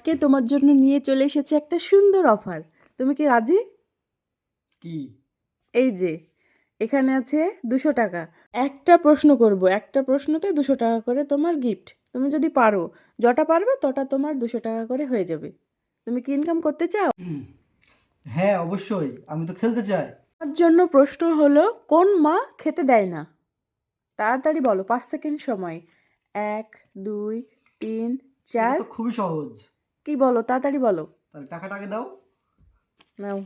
আজকে তোমার জন্য নিয়ে চলে এসেছে একটা সুন্দর অফার। তুমি কি রাজি? কি? এই যে এখানে আছে 200 টাকা। একটা প্রশ্ন করব, একটা প্রশ্নতে 200 টাকা করে তোমার গিফট। তুমি যদি পারো, যটা পারবে তটা তোমার 200 টাকা করে হয়ে যাবে। তুমি কি ইনকাম করতে চাও? হ্যাঁ, অবশ্যই, আমি তো খেলতে চাই। তার জন্য প্রশ্ন হলো, কোন মা খেতে দেয় না? তাড়াতাড়ি বলো, 5 সেকেন্ড সময়। 1, 2, 3, এটা 4। তো খুবই সহজ। কি বলো, তাড়াতাড়ি বলো। তাহলে টাকাটা আগে দাও। নাও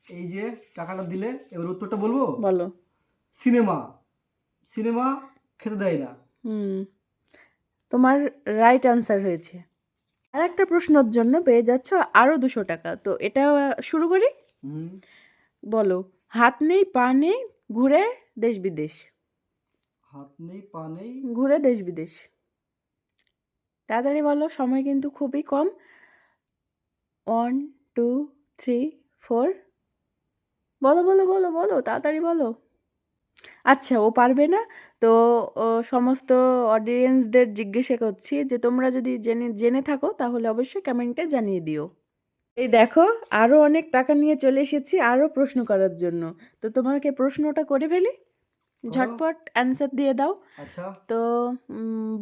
এই যে টাকাটা দিলে, এবার উত্তরটা বলবো। বলো। সিনেমা। সিনেমা খেতে দেয় না। হুম, তোমার রাইট অ্যান্সার হয়েছে। আর একটা প্রশ্নের জন্য পেয়ে যাচ্ছ আরও 200 টাকা। তো এটা শুরু করি। হুম। বলো, হাত নেই পা নেই, ঘুরে দেশ বিদেশ। হাত নেই পা নেই। ঘুরে দেশ বিদেশ, তাড়াতাড়ি বলো, সময় কিন্তু খুবই কম। 1, 2, 3, 4। বলো বলো বলো বলো, তাড়াতাড়ি বলো। আচ্ছা, ও পারবে না। তো সমস্ত অডিয়েন্সদের জিজ্ঞাসা করছি যে তোমরা যদি জেনে জেনে থাকো তাহলে অবশ্যই কমেন্টে জানিয়ে দিও। এই দেখো, আরও অনেক টাকা নিয়ে চলে এসেছি আরও প্রশ্ন করার জন্য। তো তোমাকে প্রশ্নটা করে ফেলি, করো। ঝটপট অ্যান্সার দিয়ে দাও। আচ্ছা। তো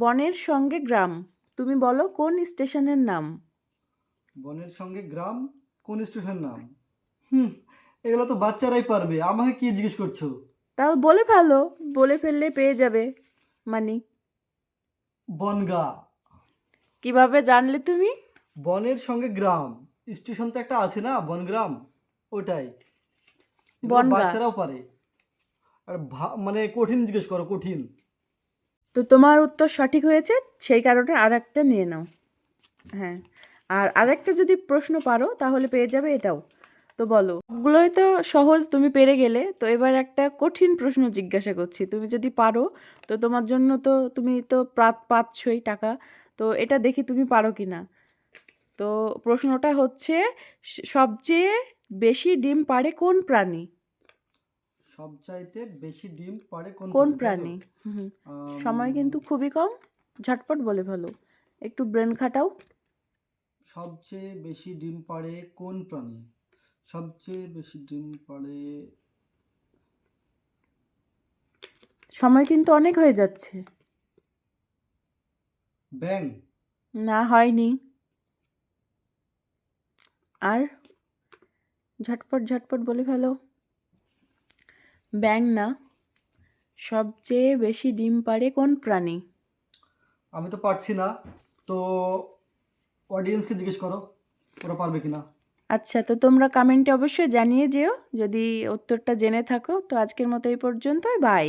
বনের সঙ্গে গ্রাম, তুমি বলো কোন স্টেশনের নাম? বনের সঙ্গে গ্রাম, কোন স্টেশনের নাম? হুম। এগুলো তো বাচ্চারাই পারবে, আমাকে কি জিজ্ঞেস করছো? তাও বলে ফেলো, বলে ফেললে পেয়ে যাবে মানি। বনগা। কিভাবে জানলে তুমি? বনের সঙ্গে গ্রাম, স্টেশন তো একটা আছে না, বনগ্রাম, ওটাই। এগুলো বনগা। বাচ্চারাও পারে। আর মানে কঠিন জিজ্ঞেস করো, কঠিন। তো তোমার উত্তর সঠিক হয়েছে, সেই কারণে আর একটা নিয়ে নাও। হ্যাঁ, আর আরেকটা যদি প্রশ্ন পারো তাহলে পেয়ে যাবে এটাও। তো বলো, সবগুলোই তো সহজ, তুমি পেরে গেলে। তো এবার একটা কঠিন প্রশ্ন জিজ্ঞাসা করছি, তুমি যদি পারো তো তোমার জন্য তো তুমি তো পাচ্ছই টাকা। তো এটা দেখি তুমি পারো কি না। তো প্রশ্নটা হচ্ছে, সবচেয়ে বেশি ডিম পাড়ে কোন প্রাণী? সবচাইতে বেশি ডিম পাড়ে কোন কোন প্রাণী, তাই তো? প্রাণী? হুম, সময় আম, কিন্তু খুবই কম, ঝটপট বলে ফেলো, একটু ব্রেন খাটাও। সবচেয়ে বেশি ডিম পাড়ে কোন প্রাণী? সবচেয়ে বেশি ডিম পাড়ে। সময় কিন্তু অনেক হয়ে যাচ্ছে। ব্যাঙ। না, হয়নি। আর ঝটপট ঝটপট বলে ফেলো। ব্যাঙ না, সবচেয়ে বেশি ডিম পাড়ে কোন প্রাণী? আমি তো পারছি না, তো অডিয়েন্সকে জিজ্ঞেস করো, ওরা পারবে কিনা। আচ্ছা, তো তোমরা কমেন্টে অবশ্যই জানিয়ে যেও যদি উত্তরটা জেনে থাকো। তো আজকের মতো এই পর্যন্তই, বাই।